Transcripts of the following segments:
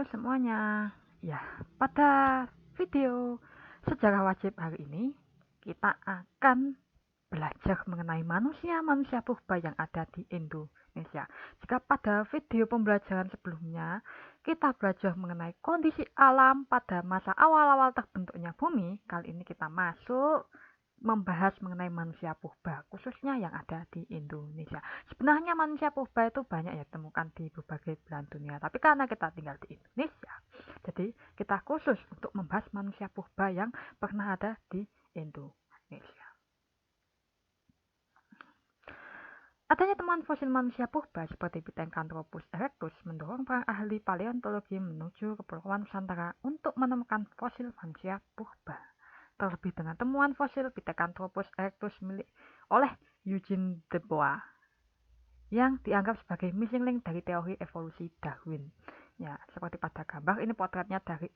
semuanya. Ya, pada video sejarah wajib hari ini kita akan belajar mengenai manusia-manusia purba yang ada di Indonesia. Jika pada video pembelajaran sebelumnya kita belajar mengenai kondisi alam pada masa awal-awal terbentuknya bumi, kali ini kita masuk membahas mengenai manusia purba, khususnya yang ada di Indonesia. Sebenarnya manusia purba itu banyak ya temukan di berbagai belahan dunia, tapi karena kita tinggal di Indonesia, jadi kita khusus untuk membahas manusia purba yang pernah ada di Indonesia. Adanya temuan fosil manusia purba seperti Pithecanthropus erectus mendorong para ahli paleontologi menuju Kepulauan Nusantara untuk menemukan fosil manusia purba. Terlebih dengan temuan fosil Pithecanthropus erectus oleh Eugene Dubois yang dianggap sebagai missing link dari teori evolusi Darwin. Ya, seperti pada gambar ini potretnya dari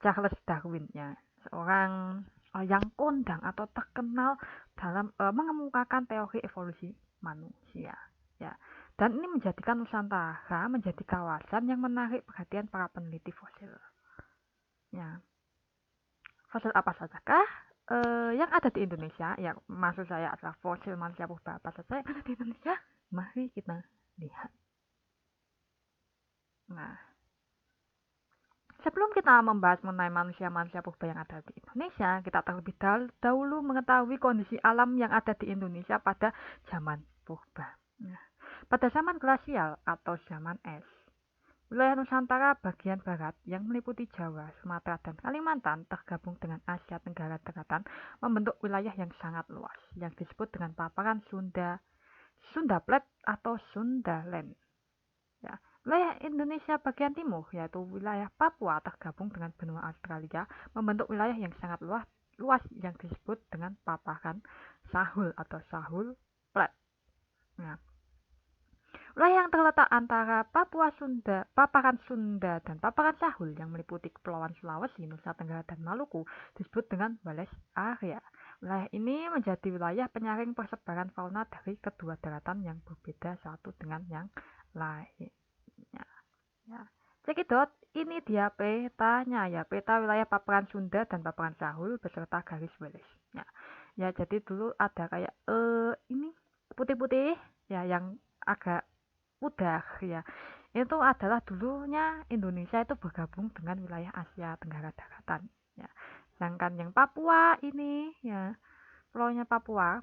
Charles Darwin, ya, seorang yang kondang atau terkenal dalam mengemukakan teori evolusi manusia. Ya, dan ini menjadikan Nusantara menjadi kawasan yang menarik perhatian para peneliti fosil. Ya. Fosil apa sajakah yang ada di Indonesia? Ya, maksud saya adalah fosil manusia purba apa saja yang ada di Indonesia? Mari kita lihat. Nah, sebelum kita membahas mengenai manusia-manusia purba yang ada di Indonesia, kita terlebih dahulu mengetahui kondisi alam yang ada di Indonesia pada zaman purba. Nah, pada zaman glasial atau zaman es, wilayah Nusantara bagian barat yang meliputi Jawa, Sumatera, dan Kalimantan tergabung dengan Asia Tenggara Daratan membentuk wilayah yang sangat luas yang disebut dengan paparan Sunda Plat atau Sundaland. Ya, wilayah Indonesia bagian timur yaitu wilayah Papua tergabung dengan benua Australia membentuk wilayah yang sangat luas yang disebut dengan paparan Sahul atau Sahul Plat. Nah, wilayah yang terletak antara Paparan Sunda dan Paparan Sahul yang meliputi Kepulauan Sulawesi, Nusa Tenggara, dan Maluku disebut dengan Wales Area. Wilayah ini menjadi wilayah penyaring persebaran fauna dari kedua daratan yang berbeda satu dengan yang lainnya. Ya. Cekidot, ini dia petanya ya, peta wilayah Paparan Sunda dan Paparan Sahul beserta garis Wales. Ya, jadi dulu ada kayak ini putih-putih ya yang agak udah ya, itu adalah dulunya Indonesia itu bergabung dengan wilayah Asia Tenggara Daratan ya. Sedangkan yang Papua ini ya, pulaunya Papua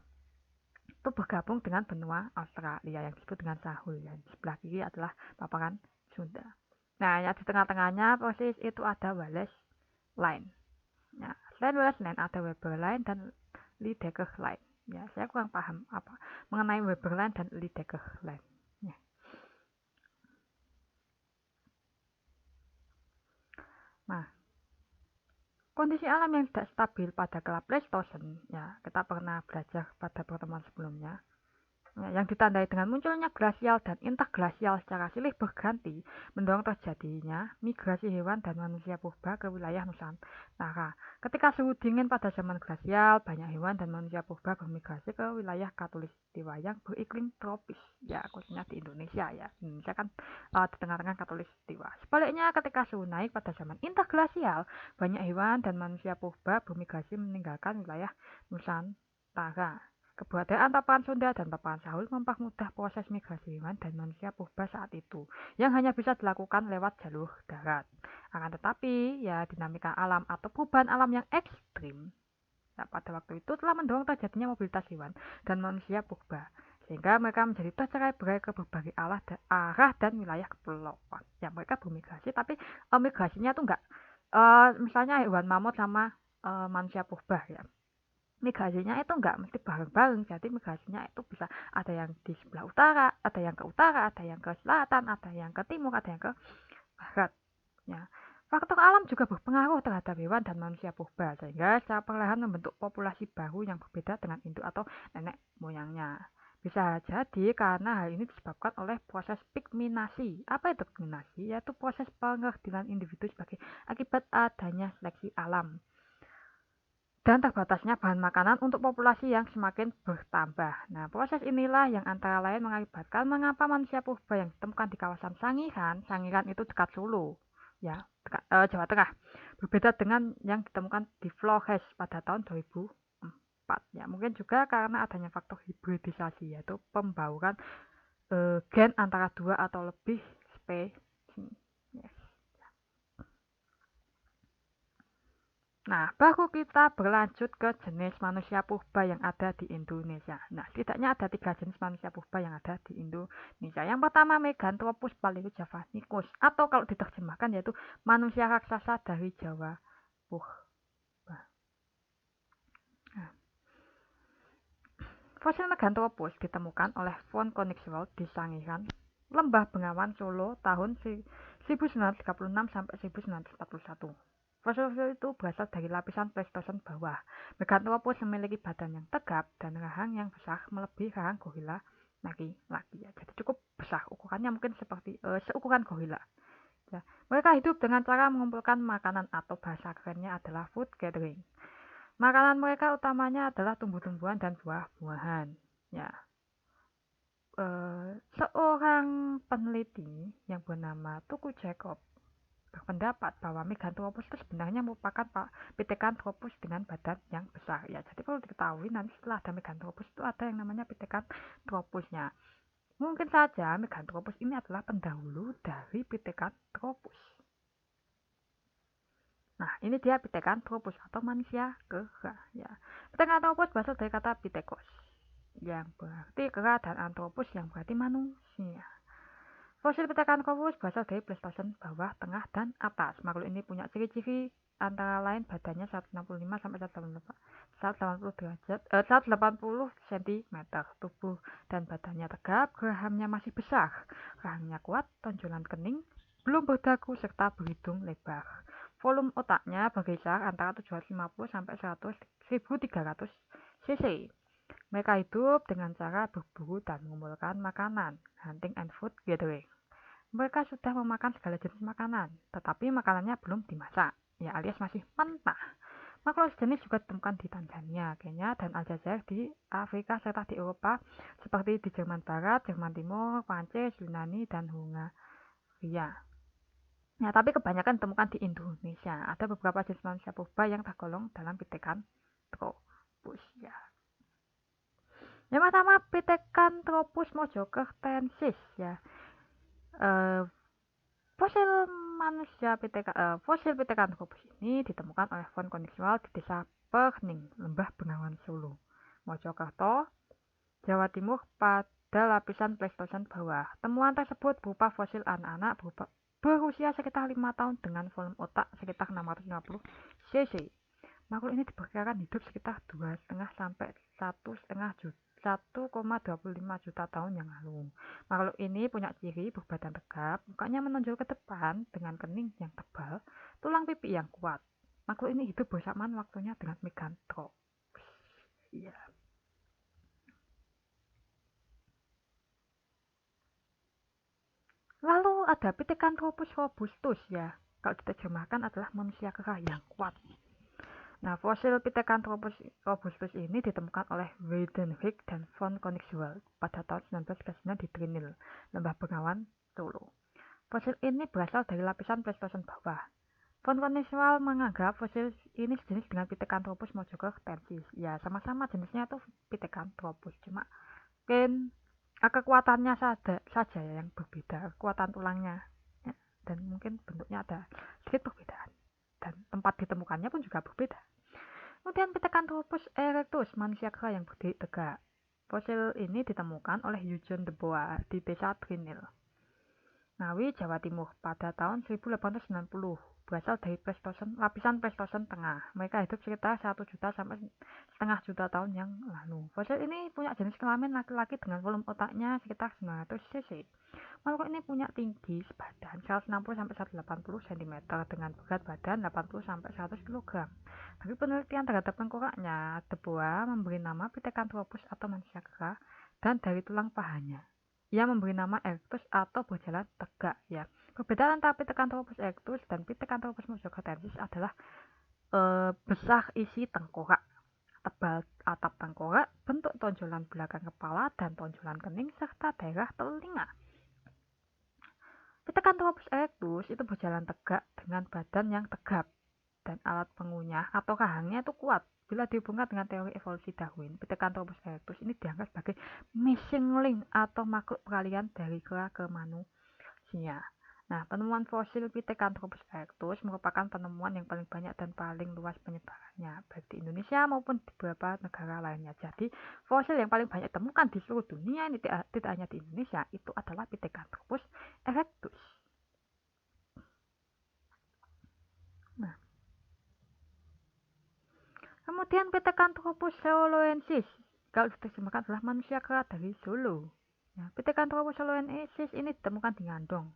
itu bergabung dengan benua Australia yang disebut dengan Sahul ya. Di sebelah kiri adalah paparan Sunda. Nah, yang di tengah-tengahnya persis itu ada Wallace Line. Nah, selain Wallace Line ada Weber Line dan Lydekker Line. Ya, saya kurang paham apa mengenai Weber Line dan Lydekker Line. Nah, kondisi alam yang tidak stabil pada kala Pleistosen, ya kita pernah belajar pada pertemuan sebelumnya, yang ditandai dengan munculnya glasial dan interglasial secara silih berganti mendorong terjadinya migrasi hewan dan manusia purba ke wilayah Nusantara. Ketika suhu dingin pada zaman glasial, banyak hewan dan manusia purba bermigrasi ke wilayah Khatulistiwa yang beriklim tropis, ya khususnya di Indonesia ya. Indonesia kan di tengah-tengah Khatulistiwa. Sebaliknya, ketika suhu naik pada zaman interglasial, banyak hewan dan manusia purba bermigrasi meninggalkan wilayah Nusantara. Keberadaan paparan Sunda dan paparan Sahul mempermudah proses migrasi hewan dan manusia purba saat itu, yang hanya bisa dilakukan lewat jalur darat. Akan tetapi, ya dinamika alam atau perubahan alam yang ekstrim pada waktu itu telah mendorong terjadinya mobilitas hewan dan manusia purba, sehingga mereka menjadi tercerai-berai ke berbagai arah dan wilayah kepulauan. Ya, mereka bermigrasi, tapi migrasinya tuh enggak, misalnya hewan mamut sama manusia purba ya. Migrasinya itu enggak mesti bareng-bareng, jadi migrasinya itu bisa ada yang di sebelah utara, ada yang ke utara, ada yang ke selatan, ada yang ke timur, ada yang ke barat. Ya. Faktor alam juga berpengaruh terhadap hewan dan manusia purba, sehingga secara perlahan membentuk populasi baru yang berbeda dengan induk atau nenek moyangnya. Bisa jadi karena hal ini disebabkan oleh proses pigminasi. Apa itu pigminasi? Yaitu proses pengerdilan individu sebagai akibat adanya seleksi alam. dan terbatasnya bahan makanan untuk populasi yang semakin bertambah. Nah, proses inilah yang antara lain mengakibatkan mengapa manusia purba yang ditemukan di kawasan Sangiran itu dekat Solo, ya, Jawa Tengah, berbeda dengan yang ditemukan di Flores pada tahun 2004. Ya, mungkin juga karena adanya faktor hibridisasi, yaitu pembauran gen antara dua atau lebih spesies. Yes. Nah, baru kita berlanjut ke jenis manusia purba yang ada di Indonesia. Nah, setidaknya ada 3 jenis manusia purba yang ada di Indonesia. Yang pertama, Meganthropus paleojavanicus, atau kalau diterjemahkan yaitu manusia raksasa dari Jawa purba. Nah, fosil Meganthropus ditemukan oleh von Koenigswald di Sangiran, Lembah Bengawan, Solo tahun 1936 sampai 1941. Fosil itu berasal dari lapisan Pleistosen bawah. Meganthropus memiliki badan yang tegap dan rahang yang besar melebihi rahang gorila laki-laki. Ya, jadi cukup besar, ukurannya mungkin seperti seukuran gorila. Ya. Mereka hidup dengan cara mengumpulkan makanan atau bahasa kerennya adalah food gathering. Makanan mereka utamanya adalah tumbuh-tumbuhan dan buah-buahan. Ya. Seorang peneliti yang bernama Tuku Jacob berpendapat bahwa Meganthropus itu sebenarnya merupakan Pithecanthropus dengan badan yang besar. Ya, jadi perlu diketahui nanti setelah ada Meganthropus itu ada yang namanya Pithecanthropusnya. Mungkin saja Meganthropus ini adalah pendahulu dari Pithecanthropus. Nah, ini dia Pithecanthropus atau manusia kera. Ya. Pithecanthropus berasal dari kata Pithekos yang berarti kera dan anthropus yang berarti manusia. Fosil Pithecanthropus berasal dari Pleistosen bawah, tengah, dan atas. Makhluk ini punya ciri-ciri antara lain badannya 165 sampai 180 derajat, 180 cm, tubuh dan badannya tegap, gerahamnya masih besar, rahangnya kuat, tonjolan kening, belum berdagu serta berhidung lebar. Volume otaknya berkisar antara 750 sampai 1300 cc. Mereka hidup dengan cara berburu dan mengumpulkan makanan, hunting and food gathering. Mereka sudah memakan segala jenis makanan, tetapi makanannya belum dimasak, ya alias masih mentah. Makhluk sejenis juga ditemukan di Tanzania, Kenya, dan Aljazair di Afrika serta di Eropa seperti di Jerman Barat, Jerman Timur, Prancis, Yunani, dan Hungaria. Ya, tapi kebanyakan ditemukan di Indonesia. Ada beberapa jenis manusia purba yang tergolong dalam Pithecanthropus. Ya. Yang pertama Pithecanthropus mojokertensis ya. Fosil Pithecanthropus ini ditemukan oleh von Koenigswald di desa Perning, Lembah Bengawan Solo, Mojokerto, Jawa Timur pada lapisan Pleistosen bawah. Temuan tersebut berupa fosil anak-anak berusia sekitar 5 tahun dengan volume otak sekitar 650 cc. Makhluk ini diperkirakan hidup sekitar 2,5 sampai 1,25 juta tahun yang lalu. Makhluk ini punya ciri berbadan tegap, mukanya menonjol ke depan dengan kening yang tebal, tulang pipi yang kuat. Makhluk ini hidup bersamaan waktunya dengan Meganthropus. Ya. Lalu ada Pithecanthropus robustus ya. Kalau diterjemahkan adalah manusia kera yang kuat. Nah, fosil Pithecanthropus robustus ini ditemukan oleh Weidenreich dan von Koenigswald pada tahun 1939 di Trinil, Lembah Bengawan, Solo. Fosil ini berasal dari lapisan Pleistosen bawah. Von Koenigswald menganggap fosil ini sejenis dengan Pithecanthropus mojokertensis. Ya, sama-sama jenisnya itu Pithecanthropus, cuma mungkin kekuatannya saja ya yang berbeda, kekuatan tulangnya. Ya, dan mungkin bentuknya ada sedikit perbedaan. Dan tempat ditemukannya pun juga berbeda. Kemudian Pithecanthropus erectus, manusia kera yang berdiri tegak. Fosil ini ditemukan oleh Eugene de Bois di desa Trinil, Ngawi, Jawa Timur pada tahun 1890. Berasal dari lapisan Pleistosen tengah. Mereka hidup sekitar 1 juta sampai setengah juta tahun yang lalu. Fosil ini punya jenis kelamin laki-laki dengan volume otaknya sekitar 900 cc. Makhluk ini punya tinggi sebadan 160 sampai 180 cm dengan berat badan 80 sampai 100 kg. Tapi penelitian terhadap tengkoraknya, De Bois memberi nama Pithecanthropus atau manusia kera dan dari tulang pahanya. Ia memberi nama erectus atau berjalan tegak ya. Perbedaan antara Pithecanthropus erectus dan Pithecanthropus mojokertensis adalah besar isi tengkorak, tebal atap tengkorak, bentuk tonjolan belakang kepala dan tonjolan kening serta daerah telinga. Pithecanthropus erectus itu berjalan tegak dengan badan yang tegap dan alat pengunyah atau rahangnya itu kuat. Bila dihubungkan dengan teori evolusi Darwin, Pithecanthropus erectus ini dianggap sebagai missing link atau makhluk peralihan dari kera ke manusia. Nah, penemuan fosil Pithecanthropus erectus merupakan penemuan yang paling banyak dan paling luas penyebarannya, baik di Indonesia maupun di beberapa negara lainnya. Jadi, fosil yang paling banyak ditemukan di seluruh dunia ini tidak hanya di Indonesia, itu adalah Pithecanthropus erectus. Nah, kemudian Pithecanthropus seoloensis, kalau diterjemahkan adalah manusia kera dari Solo. Ya, Pithecanthropus seoloensis ini ditemukan di Ngandong,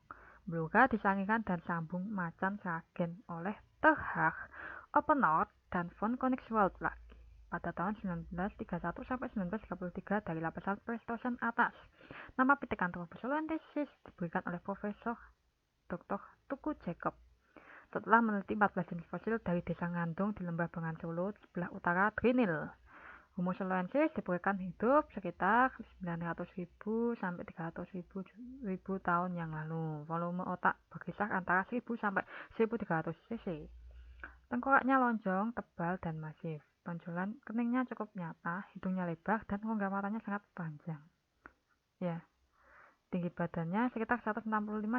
Blora, di Sangiran dan Sambung Macan Sragen oleh Terhar, Oppenort, dan von Koenigswald lagi pada tahun 1931 sampai 1933 dari lapisan Pleistocene atas. Nama Pithecanthropus seoloensis diberikan oleh Profesor Dr. Tuku Jacob setelah meneliti 14 jenis fosil dari desa Ngandung di Lembah Bengan Solo sebelah utara Trinil. Homo seoloensis diperkirakan hidup sekitar 900.000 sampai 300.000 tahun yang lalu. Volume otak berkisar antara 1000 sampai 1300 cc. Tengkoraknya lonjong, tebal, dan masif. Tonjolan keningnya cukup nyata, hidungnya lebar, dan rongga matanya sangat panjang. Ya, tinggi badannya sekitar 165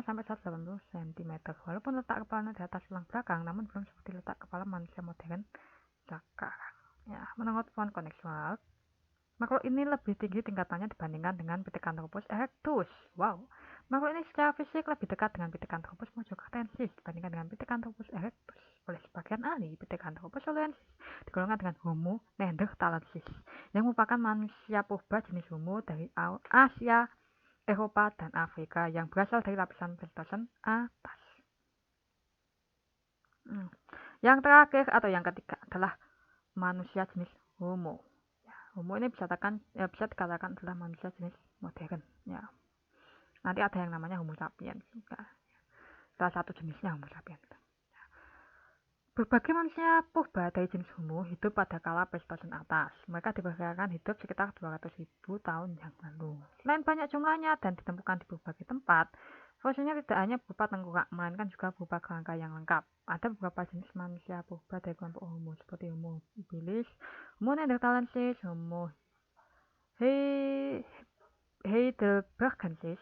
sampai 180 cm. Walaupun letak kepalanya di atas tulang belakang, namun belum seperti letak kepala manusia modern sekarang. Ya, menurut von Koenigswald, makhluk ini lebih tinggi tingkatannya dibandingkan dengan Pithecanthropus erectus. Wow, makhluk ini secara fisik lebih dekat dengan Pithecanthropus mojocartensis dibandingkan dengan Pithecanthropus erectus. Oleh sebagian ahli, Pithecanthropus seoloensis digolongkan dengan Homo neanderthalensis, yang merupakan manusia purba jenis Homo dari Asia, Eropa, dan Afrika yang berasal dari lapisan Pleistocene atas. Yang terakhir atau yang ketiga adalah manusia jenis Homo. Ya, Homo ini bisa dikatakan adalah manusia jenis modern. Ya. Nanti ada yang namanya Homo sapiens juga. Salah satu jenisnya Homo sapiens. Berbagai manusia purba dari jenis Homo hidup pada kala Pleistocene atas. Mereka diperkirakan hidup sekitar 200.000 tahun yang lalu. Selain banyak jumlahnya dan ditemukan di berbagai tempat, fosilnya tidak hanya berupa tengkorak, melainkan juga berupa kerangka yang lengkap. Ada beberapa jenis manusia purba dari kelompok Homo, seperti Homo habilis, Homo neanderthalensis, Homo heidelbergensis,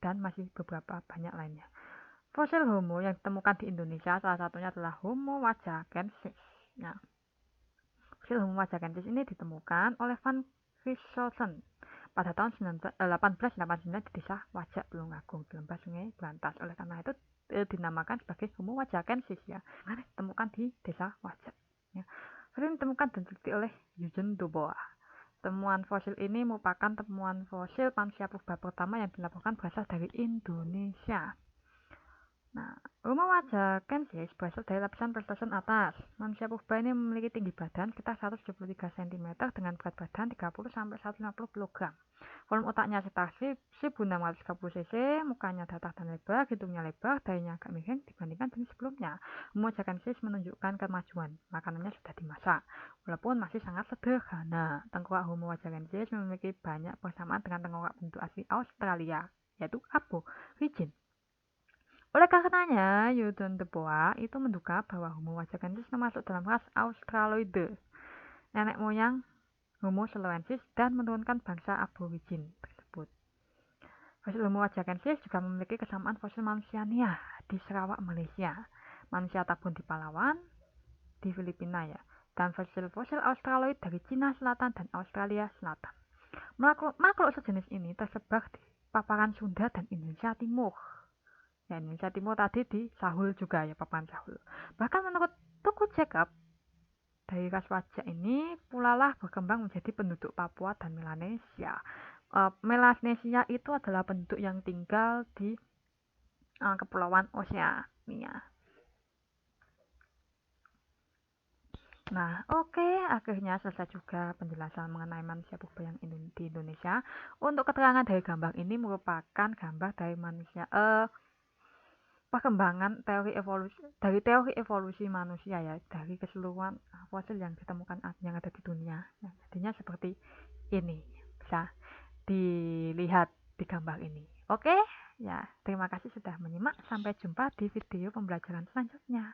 dan masih beberapa banyak lainnya. Fosil Homo yang ditemukan di Indonesia salah satunya adalah Homo wajakensis. Nah, fosil Homo wajakensis ini ditemukan oleh Van Riethofen pada tahun 1889 di desa Wajak Tulungagung di lembah Sungai Berantas. Oleh karena itu dinamakan sebagai Homo wajakensis ya, karena ditemukan di desa Wajak. Ya. Fosil ditemukan dan diteliti oleh Eugene Dubois. Temuan fosil ini merupakan temuan fosil manusia purba pertama yang dilaporkan berasal dari Indonesia. Nah, Homo wajakensis berasal dari lapisan Pleistocene atas. Manusia purba ini memiliki tinggi badan sekitar 173 cm dengan berat badan 30 sampai 150 kg. Volume otaknya sekitar 1630 cc, mukanya datar dan lebar, hidungnya lebar, dahinya agak miring dibandingkan jenis sebelumnya. Homo wajakensis menunjukkan kemajuan. Makanannya sudah dimasak, walaupun masih sangat sederhana. Tengkorak Homo wajakensis memiliki banyak persamaan dengan tengkorak penduduk asli Australia, yaitu Aborigin. Oleh karenanya, Eugene Dubois itu menduga bahwa Homo wajakensis termasuk dalam ras Australoide, nenek moyang Homo seoloensis, dan menurunkan bangsa aborigin tersebut. Fosil Homo wajakensis juga memiliki kesamaan fosil manusia Nia di Sarawak, Malaysia, manusia Tabun di Palawan, di Filipina ya, dan fosil-fosil Australoid dari Cina Selatan dan Australia Selatan. Makhluk sejenis ini tersebar di paparan Sunda dan Indonesia Timur. Ya, Indonesia Timur tadi di Sahul juga ya, paparan Sahul. Bahkan menurut Tuku Jacob, dari ras wajak ini pulalah berkembang menjadi penduduk Papua dan Melanesia. Melanesia itu adalah penduduk yang tinggal di kepulauan Oseania. Nah, oke, akhirnya selesai juga penjelasan mengenai manusia purba yang di Indonesia. Untuk keterangan dari gambar ini merupakan gambar dari manusia perkembangan teori evolusi manusia ya, dari keseluruhan fosil yang ditemukan yang ada di dunia. Nah, jadinya seperti ini, bisa dilihat di gambar ini. Oke, ya terima kasih sudah menyimak. Sampai jumpa di video pembelajaran selanjutnya.